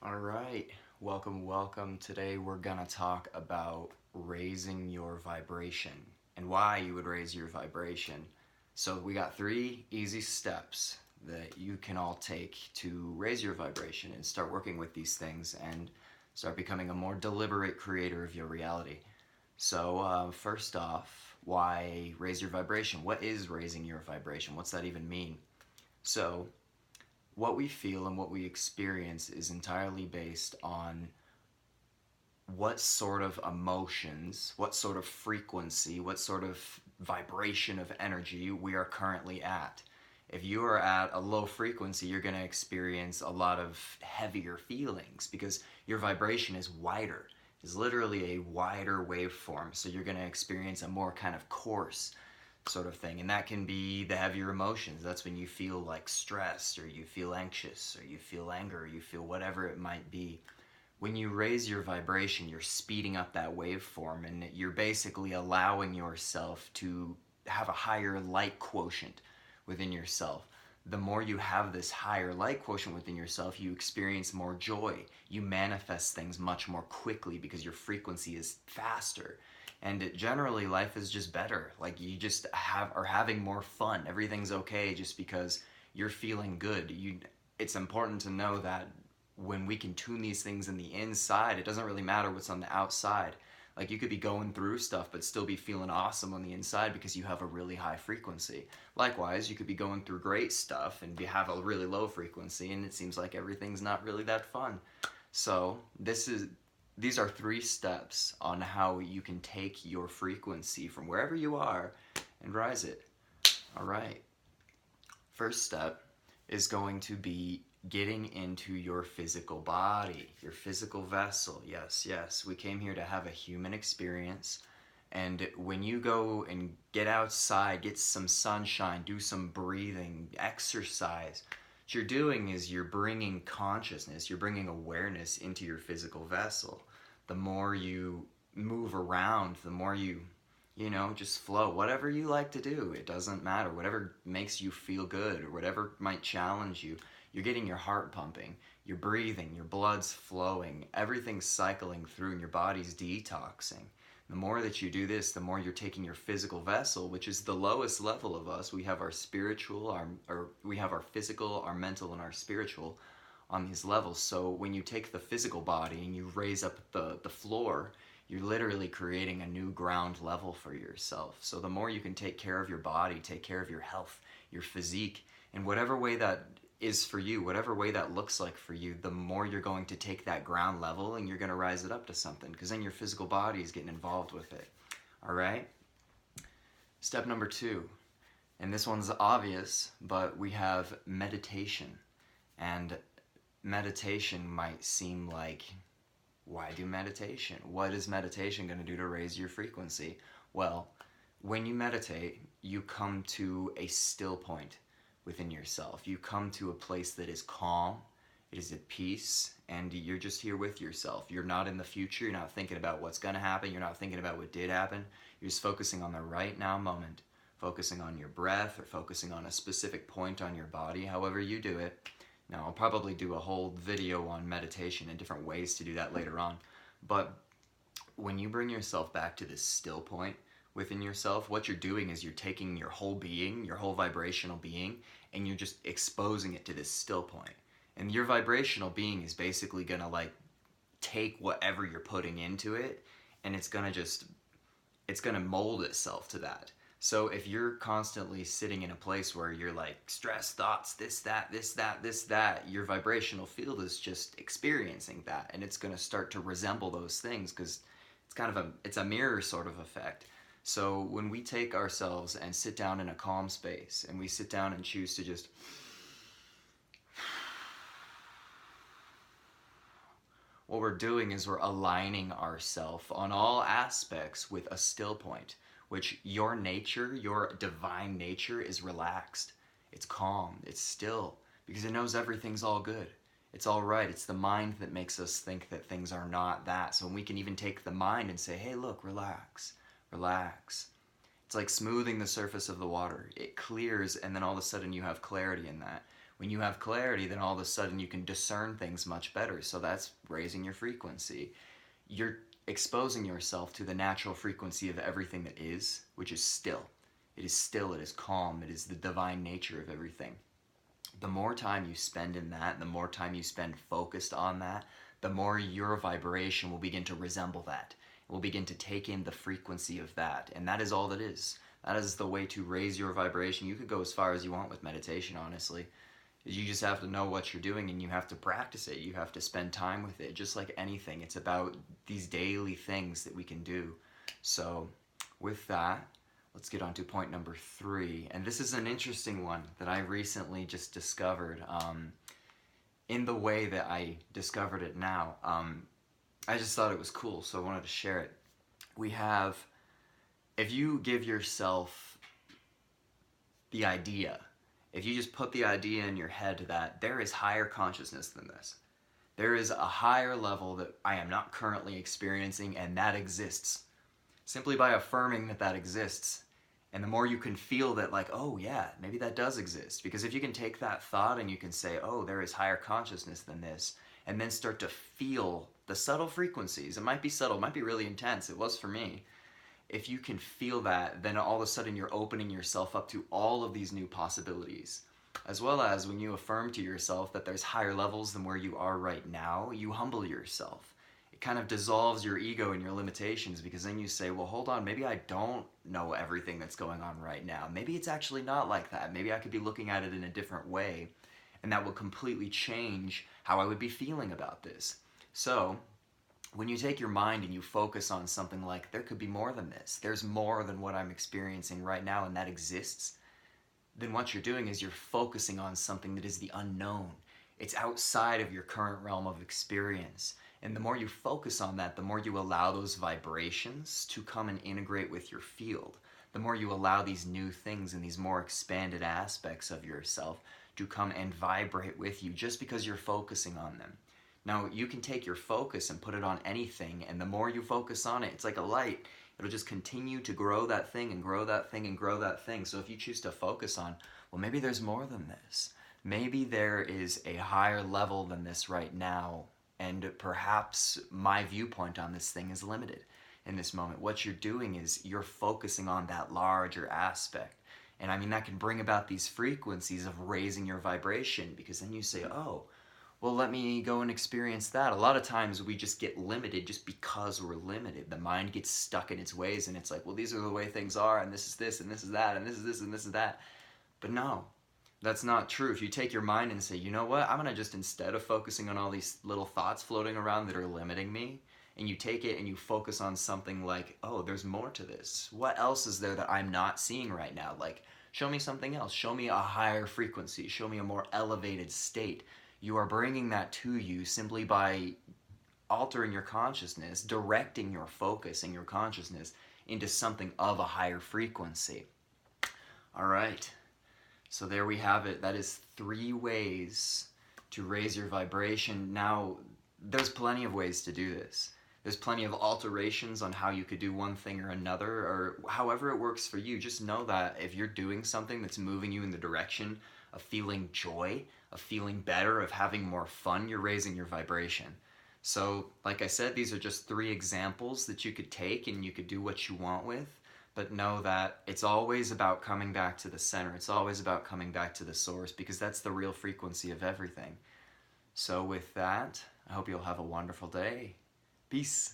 All right, welcome. Today we're gonna talk about raising your vibration and why you would raise your vibration. So, we got three easy steps that you can all take to raise your vibration and start working with these things and start becoming a more deliberate creator of your reality. So, first off, why raise your vibration? What is raising your vibration? What's that even mean? So, what we feel and what we experience is entirely based on what sort of emotions, what sort of frequency, what sort of vibration of energy we are currently at. If you are at a low frequency, you're going to experience a lot of heavier feelings because your vibration is wider. It's literally a wider waveform, so you're going to experience a more kind of coarse sort of thing. And that can be the heavier emotions. That's when you feel like stressed, or you feel anxious, or you feel anger, or you feel whatever it might be. When you raise your vibration, you're speeding up that waveform, and you're basically allowing yourself to have a higher light quotient within yourself. The more you have this higher light quotient within yourself, you experience more joy. You manifest things much more quickly because your frequency is faster. And generally, life is just better. Like, you just are having more fun. Everything's okay just because you're feeling good. It's important to know that when we can tune these things in the inside, it doesn't really matter what's on the outside. Like, you could be going through stuff but still be feeling awesome on the inside because you have a really high frequency. Likewise, you could be going through great stuff and have a really low frequency, and it seems like everything's not really that fun. So these are three steps on how you can take your frequency from wherever you are and rise it. All right. First step is going to be getting into your physical body, your physical vessel. Yes, yes, we came here to have a human experience. And when you go and get outside, get some sunshine, do some breathing, exercise, what you're doing is you're bringing consciousness, you're bringing awareness into your physical vessel. The more you move around, the more you just flow. Whatever you like to do, it doesn't matter. Whatever makes you feel good or whatever might challenge you, you're getting your heart pumping, you're breathing, your blood's flowing, everything's cycling through, and your body's detoxing. The more that you do this, the more you're taking your physical vessel, which is the lowest level of us. We have our spiritual, we have our physical, our mental, and our spiritual on these levels. So when you take the physical body and you raise up the floor, you're literally creating a new ground level for yourself. So the more you can take care of your body, take care of your health, your physique, in whatever way that is for you, whatever way that looks like for you, the more you're going to take that ground level and you're going to rise it up to something, because then your physical body is getting involved with it. All right? Step number 2, and this one's obvious, but we have meditation. And meditation might seem like, why do meditation? What is meditation going to do to raise your frequency? Well, when you meditate, you come to a still point within yourself. You come to a place that is calm, it is at peace, and you're just here with yourself. You're not in the future, you're not thinking about what's going to happen, you're not thinking about what did happen. You're just focusing on the right now moment, focusing on your breath or focusing on a specific point on your body, however you do it. Now, I'll probably do a whole video on meditation and different ways to do that later on. But when you bring yourself back to this still point within yourself, what you're doing is you're taking your whole being, your whole vibrational being, and you're just exposing it to this still point. And your vibrational being is basically going to take whatever you're putting into it, and it's going to mold itself to that. So if you're constantly sitting in a place where you're like stress, thoughts, this, that, your vibrational field is just experiencing that, and it's going to start to resemble those things because it's a mirror sort of effect. So when we take ourselves and sit down in a calm space, and we sit down and choose to just what we're doing is we're aligning ourselves on all aspects with a still point, which your nature, your divine nature, is relaxed. It's calm, it's still, because it knows everything's all good. It's all right. It's the mind that makes us think that things are not that. So when we can even take the mind and say, hey, look, relax, relax. It's like smoothing the surface of the water. It clears, and then all of a sudden you have clarity in that. When you have clarity, then all of a sudden you can discern things much better. So that's raising your frequency. You're exposing yourself to the natural frequency of everything that is, which is still. It is still, it is calm, it is the divine nature of everything. The more time you spend in that, the more time you spend focused on that, the more your vibration will begin to resemble that. It will begin to take in the frequency of that. And that is all that is. That is the way to raise your vibration. You could go as far as you want with meditation, honestly. You just have to know what you're doing and you have to practice it. You have to spend time with it. Just like anything, it's about these daily things that we can do. So with that, let's get on to point number 3. And this is an interesting one that I recently just discovered. In the way that I discovered it now, I just thought it was cool, so I wanted to share it. We have, if you give yourself the idea, if you just put the idea in your head that there is higher consciousness than this, there is a higher level that I am not currently experiencing and that exists, simply by affirming that that exists. And the more you can feel that, like, oh yeah, maybe that does exist. Because if you can take that thought and you can say, oh, there is higher consciousness than this, and then start to feel the subtle frequencies. It might be subtle, it might be really intense. It was for me. If you can feel that, then all of a sudden you're opening yourself up to all of these new possibilities. As well as when you affirm to yourself that there's higher levels than where you are right now, you humble yourself. It kind of dissolves your ego and your limitations, because then you say, well, hold on, maybe I don't know everything that's going on right now. Maybe it's actually not like that. Maybe I could be looking at it in a different way, and that will completely change how I would be feeling about this. So when you take your mind and you focus on something like, there could be more than this, there's more than what I'm experiencing right now, and that exists, then what you're doing is you're focusing on something that is the unknown. It's outside of your current realm of experience. And the more you focus on that, the more you allow those vibrations to come and integrate with your field. The more you allow these new things and these more expanded aspects of yourself to come and vibrate with you just because you're focusing on them. Now, you can take your focus and put it on anything, and the more you focus on it, it's like a light. It'll just continue to grow that thing and grow that thing and grow that thing. So if you choose to focus on, well, maybe there's more than this. Maybe there is a higher level than this right now, and perhaps my viewpoint on this thing is limited in this moment. What you're doing is you're focusing on that larger aspect. And I mean, that can bring about these frequencies of raising your vibration, because then you say, oh, well, let me go and experience that. A lot of times we just get limited just because we're limited. The mind gets stuck in its ways, and it's like, well, these are the way things are, and this is this, and this is that, and this is this, and this is that. But no, that's not true. If you take your mind and say, you know what, I'm going to just, instead of focusing on all these little thoughts floating around that are limiting me, and you take it and you focus on something like, oh, there's more to this. What else is there that I'm not seeing right now? Like, show me something else. Show me a higher frequency. Show me a more elevated state. You are bringing that to you simply by altering your consciousness, directing your focus and your consciousness into something of a higher frequency. All right. So there we have it. That is 3 ways to raise your vibration. Now, there's plenty of ways to do this. There's plenty of alterations on how you could do one thing or another, or however it works for you. Just know that if you're doing something that's moving you in the direction of feeling joy, of feeling better, of having more fun, you're raising your vibration. So, like I said, these are just 3 examples that you could take and you could do what you want with. But know that it's always about coming back to the center. It's always about coming back to the source, because that's the real frequency of everything. So with that, I hope you'll have a wonderful day. Peace.